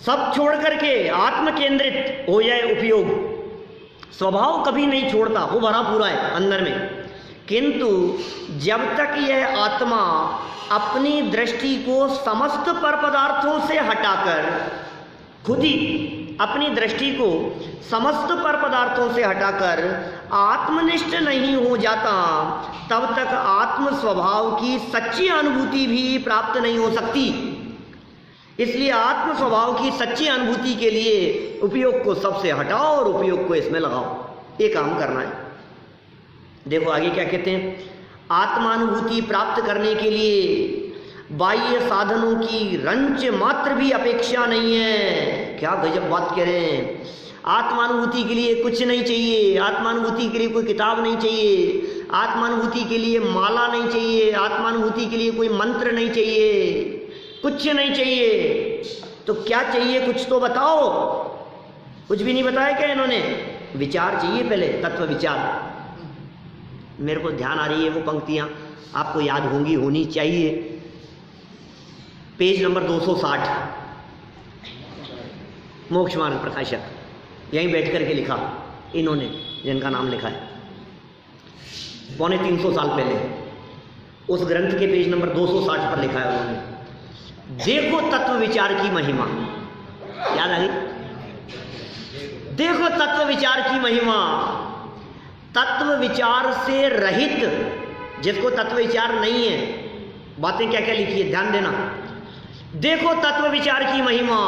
सब छोड़ करके आत्म केंद्रित हो जाए उपयोग। स्वभाव कभी नहीं छोड़ता, वो भरा पूरा है अंदर में। किंतु जब तक यह आत्मा अपनी दृष्टि को समस्त पर पदार्थों से हटाकर, खुद ही अपनी दृष्टि को समस्त पर पदार्थों से हटाकर आत्मनिष्ठ नहीं हो जाता, तब तक आत्म स्वभाव की सच्ची अनुभूति भी प्राप्त नहीं हो सकती। इसलिए आत्म स्वभाव की सच्ची अनुभूति के लिए उपयोग को सबसे हटाओ और उपयोग को इसमें लगाओ। ये काम करना है। देखो आगे क्या कहते हैं, आत्मानुभूति प्राप्त करने के लिए बाह्य साधनों की रंच मात्र भी अपेक्षा नहीं है। क्या गजब बात कह रहे हैं। आत्मानुभूति के लिए कुछ नहीं चाहिए, आत्मानुभूति के लिए कोई किताब नहीं चाहिए, आत्मानुभूति के लिए माला नहीं चाहिए, आत्मानुभूति के लिए कोई मंत्र नहीं चाहिए, कुछ नहीं चाहिए। तो क्या चाहिए, कुछ तो बताओ। कुछ भी नहीं बताया क्या इन्होंने? विचार चाहिए पहले, तत्व विचार। मेरे को ध्यान आ रही है वो पंक्तियां, आपको याद होंगी, होनी चाहिए। पेज नंबर 260, मोक्ष मार्ग प्रकाशक, यहीं बैठ करके लिखा इन्होंने, जिनका नाम लिखा है 250 साल पहले, उस ग्रंथ के पेज नंबर 260 पर लिखा है उन्होंने, देखो तत्व विचार की महिमा। याद आ गई? देखो तत्व विचार की महिमा। तत्व विचार से रहित, जिसको तत्व विचार नहीं है, बातें क्या क्या लिखी है, ध्यान देना। देखो तत्व विचार की महिमा।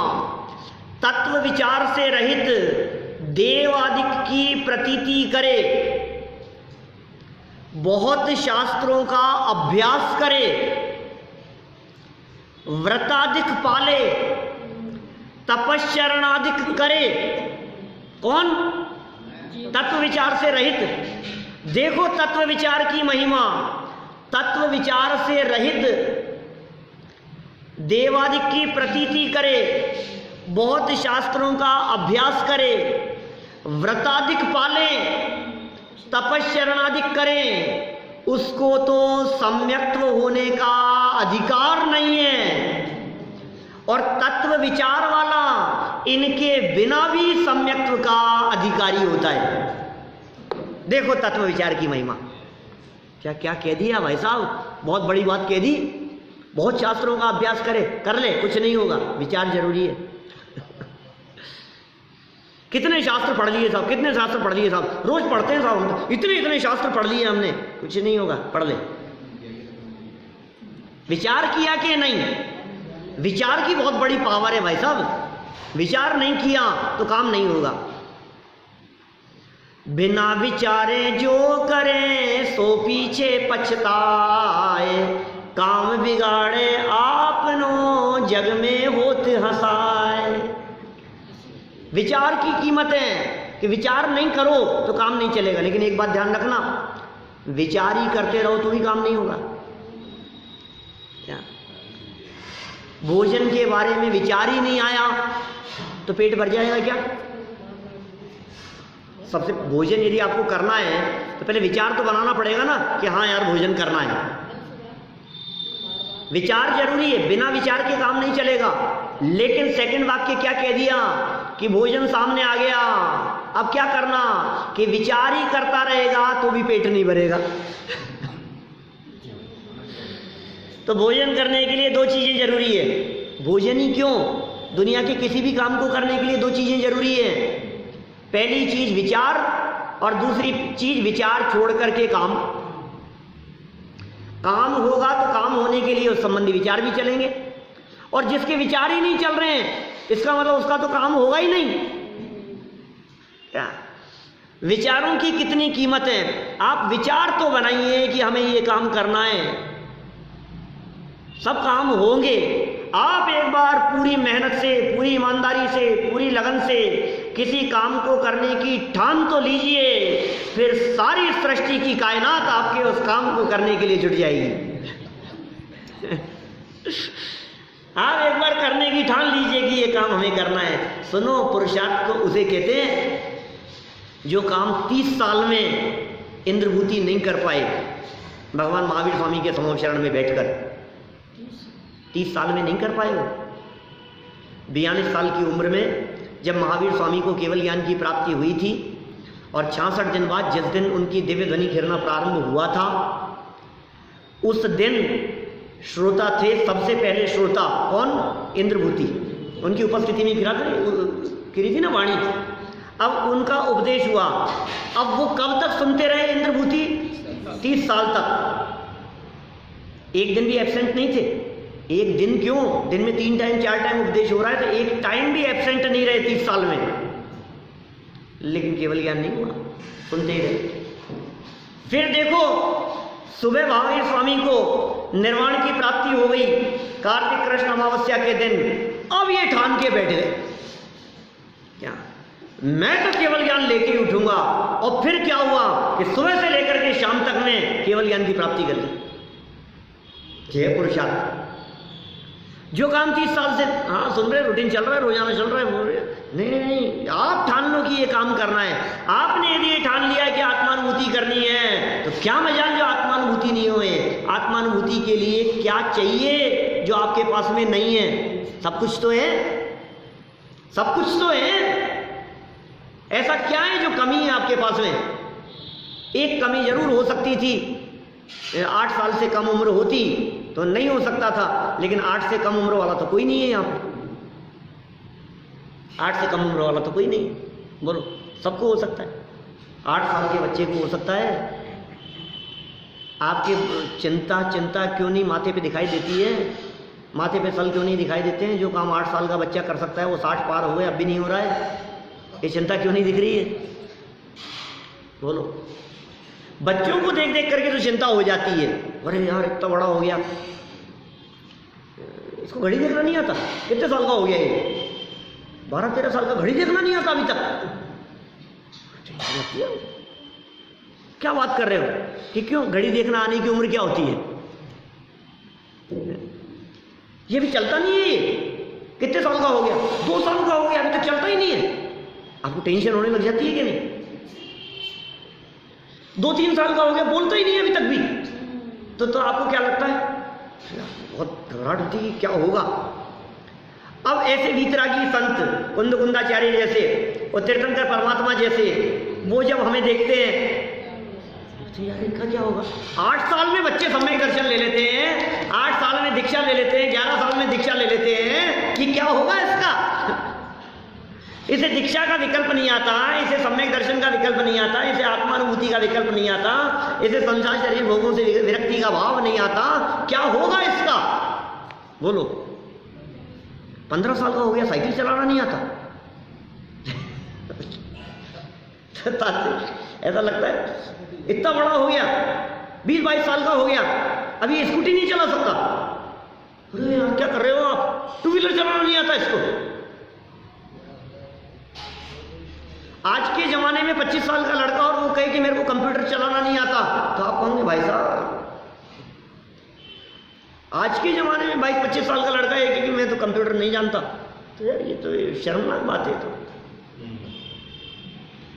तत्व विचार से रहित देवादिक की प्रतीति करे, बहुत शास्त्रों का अभ्यास करे, व्रतादिक पाले, तपश्चरणादिक करे। कौन? तत्व विचार से रहित। देखो तत्व विचार की महिमा। तत्व विचार से रहित देवादिक की प्रतीति करे, बहुत शास्त्रों का अभ्यास करे, व्रतादिक पाले, तपश्चरणादिक करें, उसको तो सम्यक्त्व होने का अधिकार नहीं है। और तत्व विचार वाला इनके बिना भी सम्यक्त्व का अधिकारी होता है। देखो तत्व विचार की महिमा। क्या क्या कह दिया भाई साहब, बहुत बड़ी बात कह दी। बहुत शास्त्रों का अभ्यास करे, कर ले, कुछ नहीं होगा, विचार जरूरी है। कितने शास्त्र पढ़ लिए साहब, कितने शास्त्र पढ़ लिए साहब, रोज पढ़ते हैं साहब, इतने इतने शास्त्र पढ़ लिए हमने, कुछ नहीं होगा, पढ़ ले। विचार किया कि नहीं? विचार की बहुत बड़ी पावर है भाई साहब। विचार नहीं किया तो काम नहीं होगा। बिना विचारे जो करे सो पीछे पछताए, काम बिगाड़े आपनो जग में होत हंसाए। विचार की कीमत है कि विचार नहीं करो तो काम नहीं चलेगा। लेकिन एक बात ध्यान रखना, विचार ही करते रहो तो भी काम नहीं होगा। क्या भोजन के बारे में विचार ही नहीं आया तो पेट भर जाएगा क्या? सबसे भोजन यदि आपको करना है तो पहले विचार तो बनाना पड़ेगा ना कि हाँ यार भोजन करना है। विचार जरूरी है, बिना विचार के काम नहीं चलेगा। लेकिन सेकंड वाक्य क्या कह दिया कि भोजन सामने आ गया, अब क्या करना कि विचार ही करता रहेगा तो भी पेट नहीं भरेगा। तो भोजन करने के लिए दो चीजें जरूरी है। भोजन ही क्यों, दुनिया के किसी भी काम को करने के लिए दो चीजें जरूरी है। पहली चीज विचार और दूसरी चीज विचार छोड़ करके काम। काम होगा तो काम होने के लिए उस संबंधी विचार भी चलेंगे, और जिसके विचार ही नहीं चल रहे हैं इसका मतलब उसका तो काम होगा ही नहीं। क्या विचारों की कितनी कीमत है। आप विचार तो बनाइए कि हमें ये काम करना है, सब काम होंगे। आप एक बार पूरी मेहनत से, पूरी ईमानदारी से, पूरी लगन से किसी काम को करने की ठान तो लीजिए, फिर सारी सृष्टि की कायनात आपके उस काम को करने के लिए जुट जाएगी। आप एक बार करने की ठान लीजिए कि ये काम हमें करना है। सुनो, पुरुषार्थ तो उसे कहते हैं जो काम 30 साल में इंद्रभूति नहीं कर पाए। भगवान महावीर स्वामी के समोपचरण में बैठकर 30 साल में नहीं कर पाए वो। 42 साल की उम्र में जब महावीर स्वामी को केवल ज्ञान की प्राप्ति हुई थी और 66 दिन बाद जिस दिन उनकी दिव्य ध्वनि खिरना प्रारंभ हुआ था, उस दिन श्रोता थे, सबसे पहले श्रोता कौन? इंद्रभूति। उनकी उपस्थिति में खिरी थी ना वाणी। अब उनका उपदेश हुआ। अब वो कब तक सुनते रहे इंद्रभूति? 30 साल तक। एक दिन भी एब्सेंट नहीं थे। एक दिन क्यों, दिन में 3 टाइम 4 टाइम उपदेश हो रहा है, तो एक टाइम भी एब्सेंट नहीं रहे 30 साल में। लेकिन केवल ज्ञान नहीं हुआ, सुनते ही रहे। फिर देखो, सुबह महावीर स्वामी को निर्वाण की प्राप्ति हो गई, कार्तिक कृष्ण अमावस्या के दिन। अब ये ठान के बैठ गए क्या मैं तो केवल ज्ञान लेके ही उठूंगा। और फिर क्या हुआ कि सुबह से लेकर के शाम तक में केवल ज्ञान की प्राप्ति कर ली। जय पुरुषार्थ। जो काम 30 साल से हाँ सुन रहे, रूटीन चल रहा है, रोजाना चल रहा है, बोल रहे नहीं नहीं नहीं, आप ठान लो कि ये काम करना है। आपने यदि ये ठान लिया कि आत्मानुभूति करनी है तो क्या मजाल जो आत्मानुभूति नहीं हुए। आत्मानुभूति के लिए क्या चाहिए जो आपके पास में नहीं है? सब कुछ तो है, सब कुछ तो है। ऐसा क्या है जो कमी है आपके पास में? एक कमी जरूर हो सकती थी, 8 साल से कम उम्र होती तो नहीं हो सकता था, लेकिन 8 से कम उम्र वाला तो कोई नहीं है यहाँ पे। 8 से कम उम्र वाला तो कोई नहीं, बोलो सबको हो सकता है। 8 साल के बच्चे को हो सकता है। आपके चिंता क्यों नहीं माथे पे दिखाई देती है? माथे पे सल क्यों नहीं दिखाई देते हैं? जो काम 8 साल का बच्चा कर सकता है वो 60 पार हो गए, अब भी नहीं हो रहा है। ये चिंता क्यों नहीं दिख रही है? बोलो। बच्चों को देख देख करके तो चिंता हो जाती है, अरे यार इतना बड़ा हो गया, इसको घड़ी देखना नहीं आता। कितने साल का हो गया ये? 12-13 साल का, घड़ी देखना नहीं आता अभी तक। क्या बात कर रहे हो कि क्यों घड़ी देखना आने की उम्र क्या होती है? ये भी चलता नहीं है। ये कितने साल का हो गया? 2 साल का हो गया, अभी तक चलता ही नहीं है। आपको टेंशन होने लग जाती है कि नहीं? 2-3 साल का हो गया, बोलता ही नहीं है अभी तक भी, तो आपको क्या लगता है? बहुत घबराहट होती है, क्या होगा? अब ऐसे वीतरागी संत कुंद कुंदाचार्य जैसे और तीर्थंकर परमात्मा जैसे वो जब हमें देखते हैं तो यार इनका क्या होगा? 8 साल में बच्चे सम्यक दर्शन ले लेते हैं, 8 साल में दीक्षा ले लेते हैं, 11 साल में दीक्षा ले लेते हैं, कि क्या होगा इसका? इसे दीक्षा का विकल्प नहीं आता, इसे सम्यक दर्शन का विकल्प नहीं आता, इसे आत्मानुभूति का विकल्प नहीं आता, इसे संसार शरीर भोगों से विरक्ति का भाव नहीं आता। क्या होगा इसका? बोलो। 15 साल का हो गया, साइकिल चलाना नहीं आता। ऐसा लगता है इतना बड़ा हो गया, 20-22 साल का हो गया, अभी स्कूटी नहीं चला सकता। अरे यार क्या कर रहे हो आप? 2 व्हीलर चलाना नहीं आता इसको। आज के जमाने में 25 साल का लड़का और वो कहे कि मेरे को कंप्यूटर चलाना नहीं आता, तो आप कहोगे भाई साहब, आज के जमाने में 22-25 साल का लड़का है कि मैं तो कंप्यूटर नहीं जानता, तो यार ये तो शर्मनाक बात है।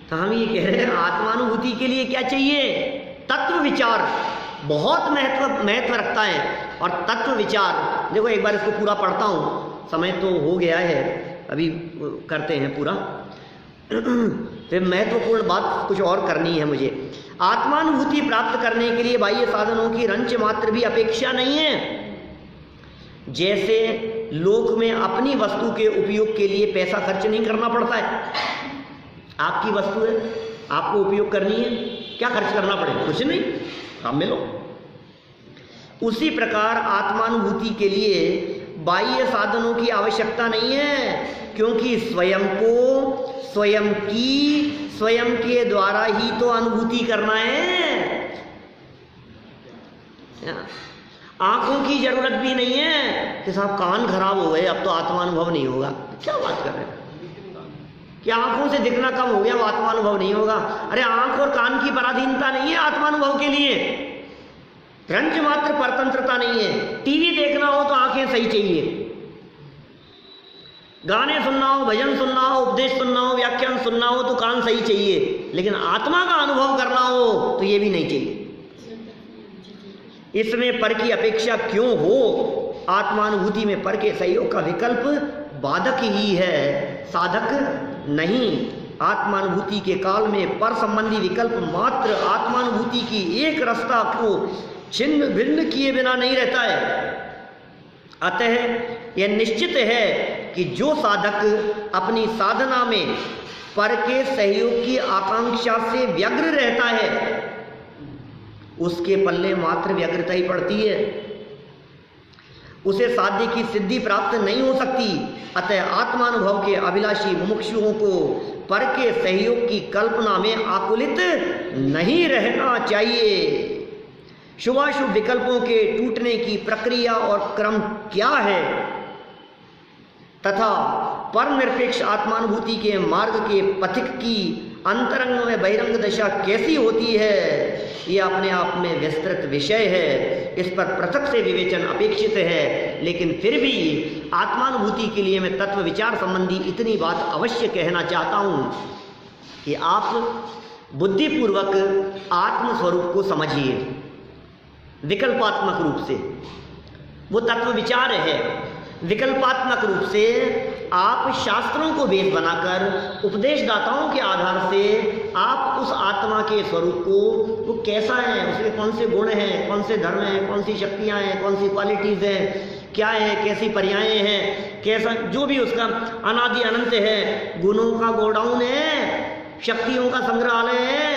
तो हम ये कह रहे हैं आत्मानुभूति के लिए क्या चाहिए? तत्व विचार बहुत महत्व रखता है। और तत्व विचार देखो, एक बार इसको पूरा पढ़ता हूँ, समय तो हो गया है, अभी करते हैं पूरा। फिर महत्वपूर्ण बात कुछ और करनी है मुझे। आत्मानुभूति प्राप्त करने के लिए बाह्य साधनों की रंच मात्र भी अपेक्षा नहीं है। जैसे लोक में अपनी वस्तु के उपयोग के लिए पैसा खर्च नहीं करना पड़ता है। आपकी वस्तु है, आपको उपयोग करनी है, क्या खर्च करना पड़ेगा? कुछ नहीं, काम में लो। उसी प्रकार आत्मानुभूति के लिए बाह्य साधनों की आवश्यकता नहीं है, क्योंकि स्वयं के द्वारा ही तो अनुभूति करना है। आंखों की जरूरत भी नहीं है कि साहब कान खराब हो गए अब तो आत्मानुभव नहीं होगा। क्या बात कर रहे हैं कि आंखों से दिखना कम हो गया वो आत्मानुभव नहीं होगा? अरे आंख और कान की पराधीनता नहीं है आत्मानुभव के लिए, रंच मात्र परतंत्रता नहीं है। टीवी देखना हो तो आंखें सही चाहिए, गाने सुनना हो, भजन सुनना हो, उपदेश सुनना हो, व्याख्यान सुनना हो तो कान सही चाहिए, लेकिन आत्मा का अनुभव करना हो तो ये भी नहीं चाहिए। इसमें पर की अपेक्षा क्यों हो? आत्मानुभूति में पर के सहयोग का विकल्प बाधक ही है, साधक नहीं। आत्मानुभूति के काल में पर संबंधी विकल्प मात्र आत्मानुभूति की एक रास्ता को छिन्न भिन्न किए बिना नहीं रहता है। अतः यह निश्चित है कि जो साधक अपनी साधना में पर के सहयोग की आकांक्षा से व्यग्र रहता है उसके पल्ले मात्र व्यग्रता ही पड़ती है, उसे साध्य की सिद्धि प्राप्त नहीं हो सकती। अतः आत्मानुभव के अभिलाषी मुमुक्षुओं को पर के सहयोग की कल्पना में आकुलित नहीं रहना चाहिए। शुभाशुभ विकल्पों के टूटने की प्रक्रिया और क्रम क्या है तथा पर निरपेक्ष आत्मानुभूति के मार्ग के पथिक की अंतरंग में बहिरंग दशा कैसी होती है, ये अपने आप में विस्तृत विषय है, इस पर पृथक से विवेचन अपेक्षित है। लेकिन फिर भी आत्मानुभूति के लिए मैं तत्व विचार संबंधी इतनी बात अवश्य कहना चाहता हूँ कि आप बुद्धिपूर्वक आत्मस्वरूप को समझिए विकल्पात्मक रूप से। वो तत्व विचार है, विकल्पात्मक रूप से आप शास्त्रों को बेस बनाकर उपदेशदाताओं के आधार से आप उस आत्मा के स्वरूप को, वो कैसा है, उसके कौन से गुण हैं, कौन से धर्म हैं, कौन सी शक्तियाँ हैं, कौन सी क्वालिटीज़ हैं, क्या है, कैसी पर्यायें हैं, कैसा जो भी उसका अनादि अनंत है, गुणों का गोडाउन है, शक्तियों का संग्रहालय है,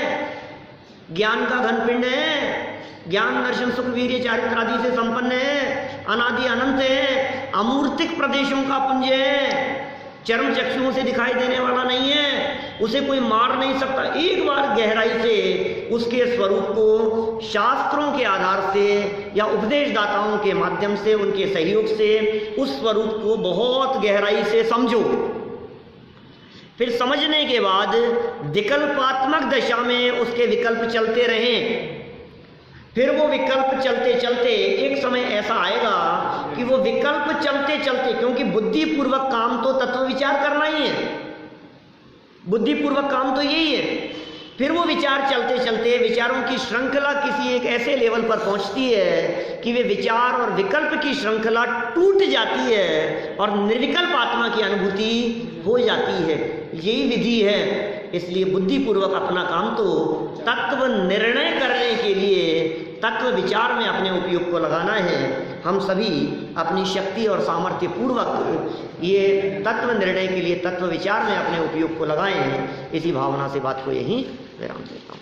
ज्ञान का घनपिंड है, ज्ञान दर्शन सुख वीर्य चारित्र आदि से संपन्न है, अनादि अनंत है, अमूर्तिक प्रदेशों का पुंज है, चरम चक्षुओं से दिखाई देने वाला नहीं है, उसे कोई मार नहीं सकता। एक बार गहराई से उसके स्वरूप को शास्त्रों के आधार से या उपदेशदाताओं के माध्यम से, उनके सहयोग से उस स्वरूप को बहुत गहराई से समझो। फिर समझने के बाद विकल्पात्मक दशा में उसके विकल्प चलते रहें। फिर वो विकल्प चलते चलते एक समय ऐसा आएगा कि वो विकल्प चलते चलते, क्योंकि बुद्धिपूर्वक काम तो तत्व विचार करना ही है, बुद्धिपूर्वक काम तो यही है। फिर वो विचार चलते चलते विचारों की श्रृंखला किसी एक ऐसे लेवल पर पहुंचती है कि वे विचार और विकल्प की श्रृंखला टूट जाती है और निर्विकल्प आत्मा की अनुभूति हो जाती है। यही विधि है। इसलिए बुद्धिपूर्वक अपना काम तो तत्व निर्णय करने के लिए, तत्व विचार में अपने उपयोग को लगाना है। हम सभी अपनी शक्ति और सामर्थ्य पूर्वक ये तत्व निर्णय के लिए तत्व विचार में अपने उपयोग को लगाएं। इसी भावना से बात को यहीं विराम देता हूँ।